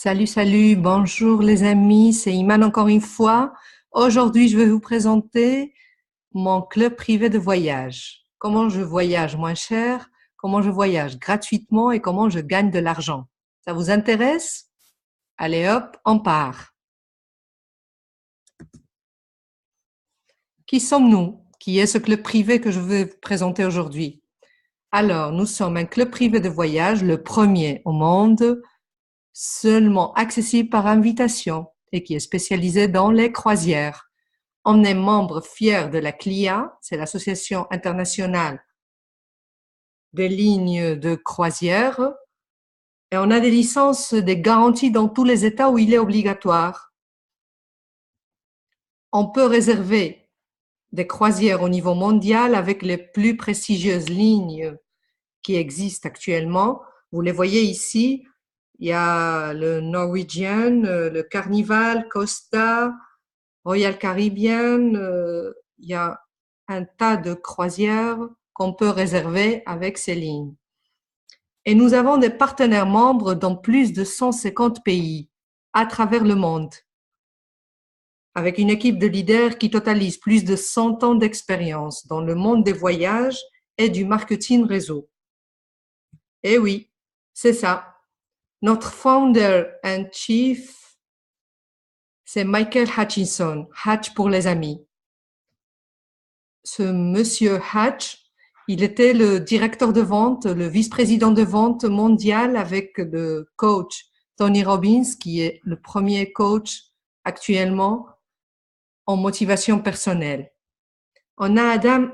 Salut, salut, bonjour les amis, c'est Iman encore une fois. Aujourd'hui, je vais vous présenter mon club privé de voyage. Comment je voyage moins cher, comment je voyage gratuitement et comment je gagne de l'argent. Ça vous intéresse? Allez hop, on part. Qui sommes-nous? Qui est ce club privé que je vais vous présenter aujourd'hui? Alors, nous sommes un club privé de voyage, le premier au monde, seulement accessible par invitation et qui est spécialisé dans les croisières. On est membre fier de la CLIA, c'est l'Association internationale des lignes de croisière, et on a des licences, des garanties dans tous les États où il est obligatoire. On peut réserver des croisières au niveau mondial avec les plus prestigieuses lignes qui existent actuellement. Vous les voyez ici, il y a le Norwegian, le Carnival, Costa, Royal Caribbean, il y a un tas de croisières qu'on peut réserver avec ces lignes. Et nous avons des partenaires membres dans plus de 150 pays à travers le monde, avec une équipe de leaders qui totalise plus de 100 ans d'expérience dans le monde des voyages et du marketing réseau. Eh oui, c'est ça. Notre founder and chief, c'est Michael Hutchinson, Hatch pour les amis. Ce monsieur Hatch, il était le directeur de vente, le vice-président de vente mondial avec le coach Tony Robbins, qui est le premier coach actuellement en motivation personnelle. On a Adam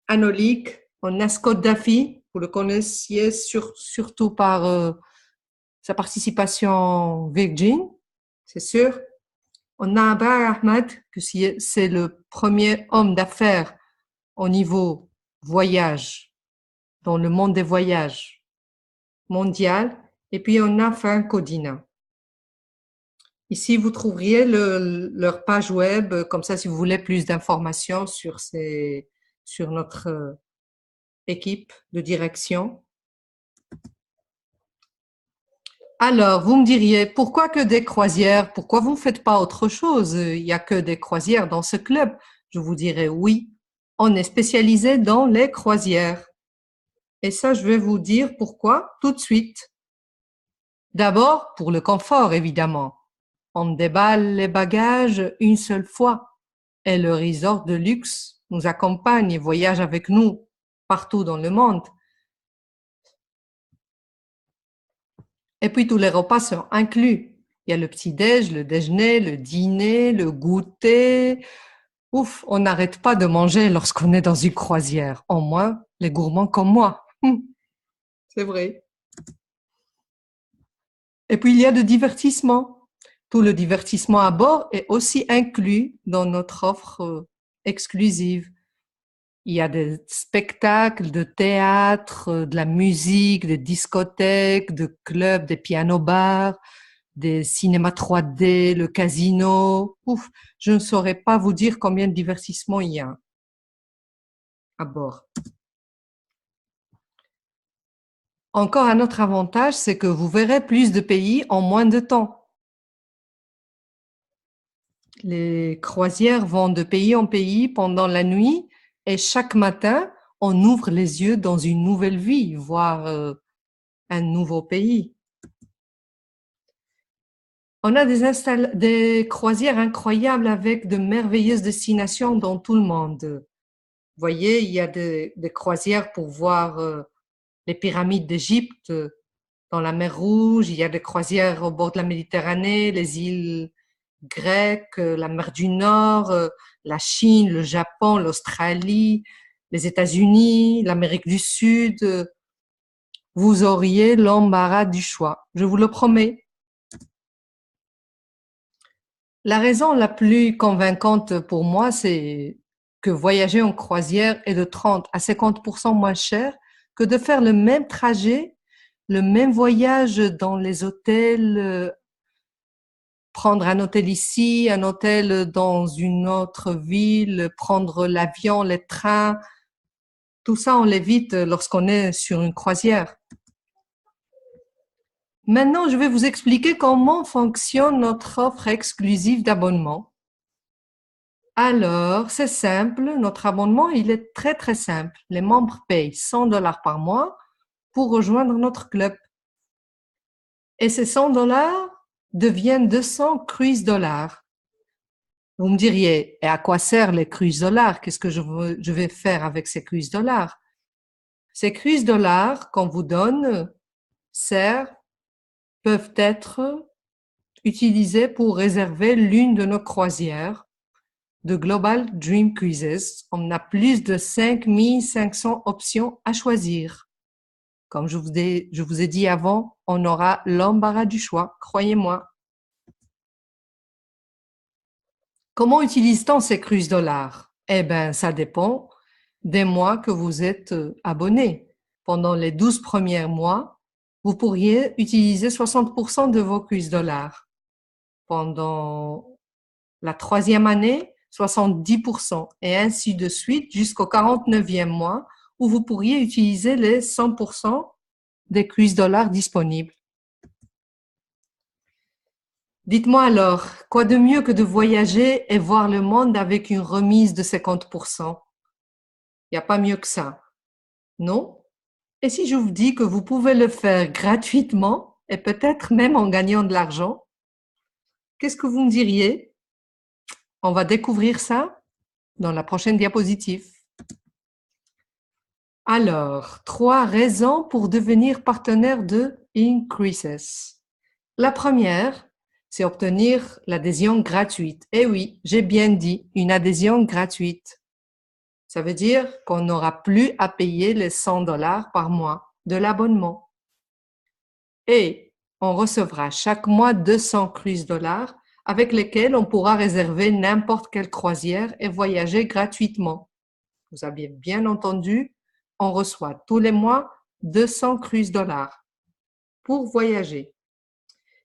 Anolik, on a Scott Duffy, vous le connaissiez surtout par sa participation Virgin, c'est sûr. On a Abar Ahmad, que c'est le premier homme d'affaires au niveau voyage, dans le monde des voyages mondial. Et puis, on a Frank Codina. Ici, vous trouveriez leur page web, comme ça, si vous voulez plus d'informations sur notre équipe de direction. Alors, vous me diriez, pourquoi que des croisières? Pourquoi vous ne faites pas autre chose? Il n'y a que des croisières dans ce club. Je vous dirais oui, on est spécialisé dans les croisières. Et ça, je vais vous dire pourquoi tout de suite. D'abord, pour le confort, évidemment. On déballe les bagages une seule fois et le resort de luxe nous accompagne et voyage avec nous partout dans le monde. Et puis tous les repas sont inclus. Il y a le petit-déj, le déjeuner, le dîner, le goûter. Ouf, on n'arrête pas de manger lorsqu'on est dans une croisière. Au moins, les gourmands comme moi. C'est vrai. Et puis, il y a le divertissement. Tout le divertissement à bord est aussi inclus dans notre offre exclusive. Il y a des spectacles de théâtre, de la musique, des discothèques, de clubs, des pianos-bars, des cinémas 3D, le casino. Ouf, je ne saurais pas vous dire combien de divertissements il y a à bord. Encore un autre avantage, c'est que vous verrez plus de pays en moins de temps. Les croisières vont de pays en pays pendant la nuit et chaque matin, on ouvre les yeux dans une nouvelle vie, voire un nouveau pays. On a des croisières incroyables avec de merveilleuses destinations dans tout le monde. Vous voyez, il y a des croisières pour voir les pyramides d'Égypte dans la mer Rouge, il y a des croisières au bord de la Méditerranée, les îles grecques, la mer du Nord, la Chine, le Japon, l'Australie, les États-Unis, l'Amérique du Sud. Vous auriez l'embarras du choix, je vous le promets. La raison la plus convaincante pour moi, c'est que voyager en croisière est de 30 à 50% moins cher que de faire le même trajet, le même voyage dans les hôtels, prendre un hôtel ici, un hôtel dans une autre ville, prendre l'avion, les trains. Tout ça, on l'évite lorsqu'on est sur une croisière. Maintenant, je vais vous expliquer comment fonctionne notre offre exclusive d'abonnement. Alors, c'est simple, notre abonnement, il est très très simple. Les membres payent 100 $ par mois pour rejoindre notre club. Et ces 100 $ deviennent 200 cruise dollars. Vous me diriez, et à quoi servent les cruise dollars? Qu'est-ce que je vais faire avec ces cruise dollars? Ces cruise dollars qu'on vous donne peuvent être utilisés pour réserver l'une de nos croisières de Global Dream Cruises. On a plus de 5500 options à choisir. Comme je vous ai dit avant, on aura l'embarras du choix, croyez-moi. Comment utilise-t-on ces cruise dollars? Eh bien, ça dépend des mois que vous êtes abonné. Pendant les 12 premiers mois, vous pourriez utiliser 60% de vos cruise dollars. Pendant la 3e année, 70% et ainsi de suite jusqu'au 49e mois où vous pourriez utiliser les 100% des cruise dollars disponibles. Dites-moi alors, quoi de mieux que de voyager et voir le monde avec une remise de 50%? Il n'y a pas mieux que ça, non? Et si je vous dis que vous pouvez le faire gratuitement et peut-être même en gagnant de l'argent, qu'est-ce que vous me diriez? On va découvrir ça dans la prochaine diapositive. Alors, 3 raisons pour devenir partenaire de Increases. La première, c'est obtenir l'adhésion gratuite. Eh oui, j'ai bien dit, une adhésion gratuite. Ça veut dire qu'on n'aura plus à payer les 100 $ par mois de l'abonnement. Et on recevra chaque mois 200 cruise dollars avec lesquels on pourra réserver n'importe quelle croisière et voyager gratuitement. Vous avez bien entendu, on reçoit tous les mois 200 cruise dollars pour voyager.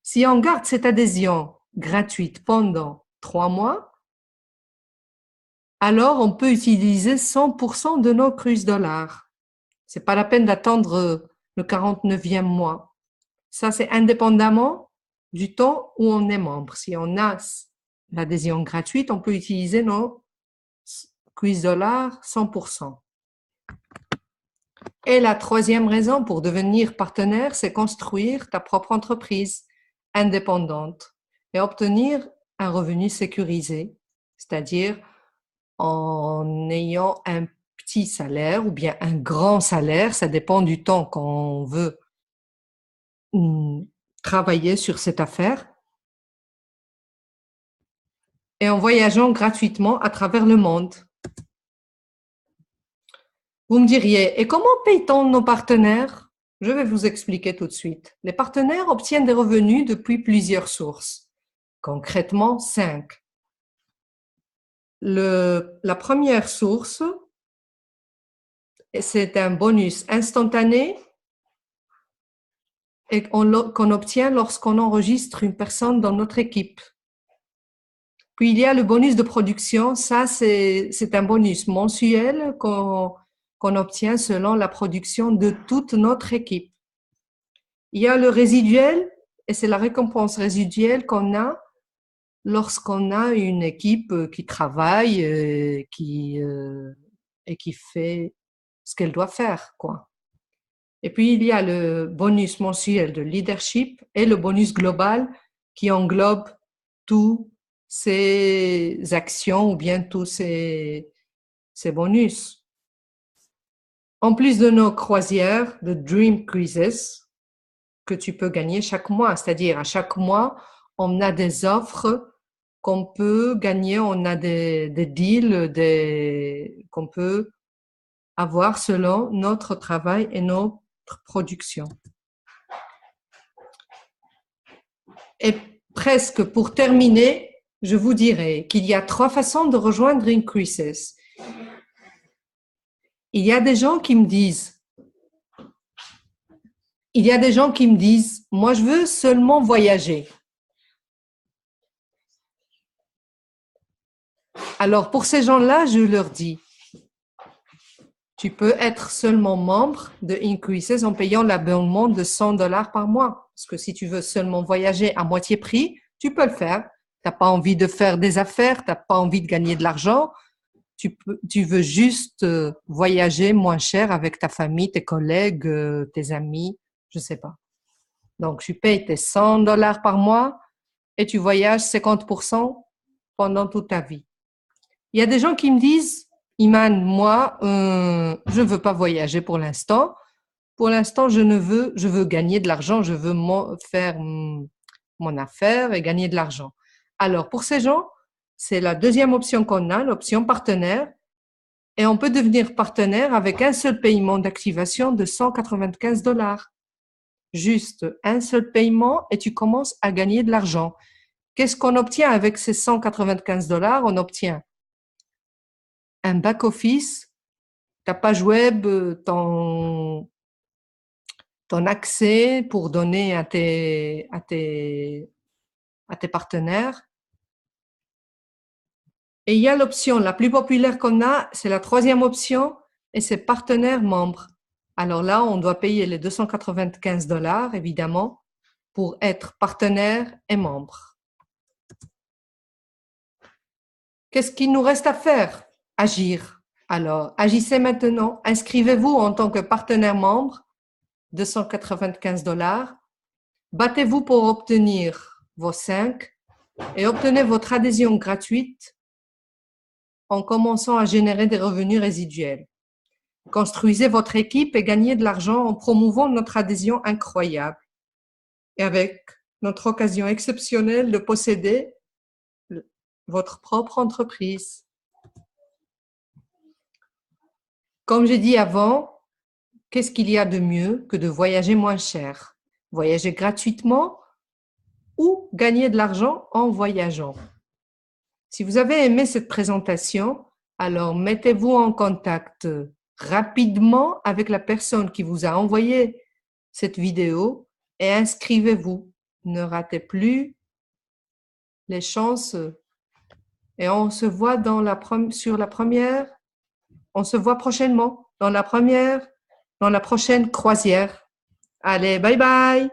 Si on garde cette adhésion gratuite pendant 3 mois, alors on peut utiliser 100% de nos cruise dollars. C'est pas la peine d'attendre le 49e mois. Ça, c'est indépendamment du temps où on est membre. Si on a l'adhésion gratuite, on peut utiliser nos cruise dollars 100%. Et la 3e raison pour devenir partenaire, c'est construire ta propre entreprise indépendante et obtenir un revenu sécurisé, c'est-à-dire en ayant un petit salaire ou bien un grand salaire, ça dépend du temps qu'on veut travailler sur cette affaire, et en voyageant gratuitement à travers le monde. Vous me diriez, et comment paye-t-on nos partenaires? Je vais vous expliquer tout de suite. Les partenaires obtiennent des revenus depuis plusieurs sources, concrètement 5. La première source, c'est un bonus instantané et qu'on obtient lorsqu'on enregistre une personne dans notre équipe. Puis il y a le bonus de production, ça c'est un bonus mensuel qu'on obtient selon la production de toute notre équipe. Il y a le résiduel, et c'est la récompense résiduelle qu'on a lorsqu'on a une équipe qui travaille et qui fait ce qu'elle doit faire, quoi. Et puis, il y a le bonus mensuel de leadership et le bonus global qui englobe tous ces actions ou bien tous ces bonus. En plus de nos croisières de Dream Cruises que tu peux gagner chaque mois, c'est-à-dire à chaque mois, on a des offres qu'on peut gagner, on a des deals qu'on peut avoir selon notre travail et notre production. Et presque pour terminer, je vous dirai qu'il y a 3 façons de rejoindre Increases. Il y a des gens qui me disent, moi je veux seulement voyager. Alors pour ces gens-là, je leur dis, Tu peux être seulement membre de Increases en payant l'abonnement de $100 par mois. Parce que si tu veux seulement voyager à moitié prix, tu peux le faire. Tu n'as pas envie de faire des affaires, tu n'as pas envie de gagner de l'argent. Tu veux juste voyager moins cher avec ta famille, tes collègues, tes amis, je sais pas. Donc, tu payes tes $100 par mois et tu voyages 50% pendant toute ta vie. Il y a des gens qui me disent, Iman, moi, je ne veux pas voyager pour l'instant. Pour l'instant, je veux gagner de l'argent, je veux faire mon affaire et gagner de l'argent. Alors, pour ces gens, c'est la deuxième option qu'on a, l'option partenaire. Et on peut devenir partenaire avec un seul paiement d'activation de $195. Juste un seul paiement et tu commences à gagner de l'argent. Qu'est-ce qu'on obtient avec ces $195? On obtient un back-office, ta page web, ton accès pour donner à tes partenaires. Et il y a l'option la plus populaire qu'on a, c'est la troisième option, et c'est partenaire membre. Alors là, on doit payer les $295, évidemment, pour être partenaire et membre. Qu'est-ce qu'il nous reste à faire? Agir. Alors, agissez maintenant. Inscrivez-vous en tant que partenaire membre, $295. Battez-vous pour obtenir vos 5 et obtenez votre adhésion gratuite en commençant à générer des revenus résiduels. Construisez votre équipe et gagnez de l'argent en promouvant notre adhésion incroyable et avec notre occasion exceptionnelle de posséder votre propre entreprise. Comme j'ai dit avant, qu'est-ce qu'il y a de mieux que de voyager moins cher? Voyager gratuitement ou gagner de l'argent en voyageant. Si vous avez aimé cette présentation, alors mettez-vous en contact rapidement avec la personne qui vous a envoyé cette vidéo et inscrivez-vous. Ne ratez plus les chances. Et on se voit sur la première, on se voit prochainement dans la prochaine croisière. Allez, bye bye!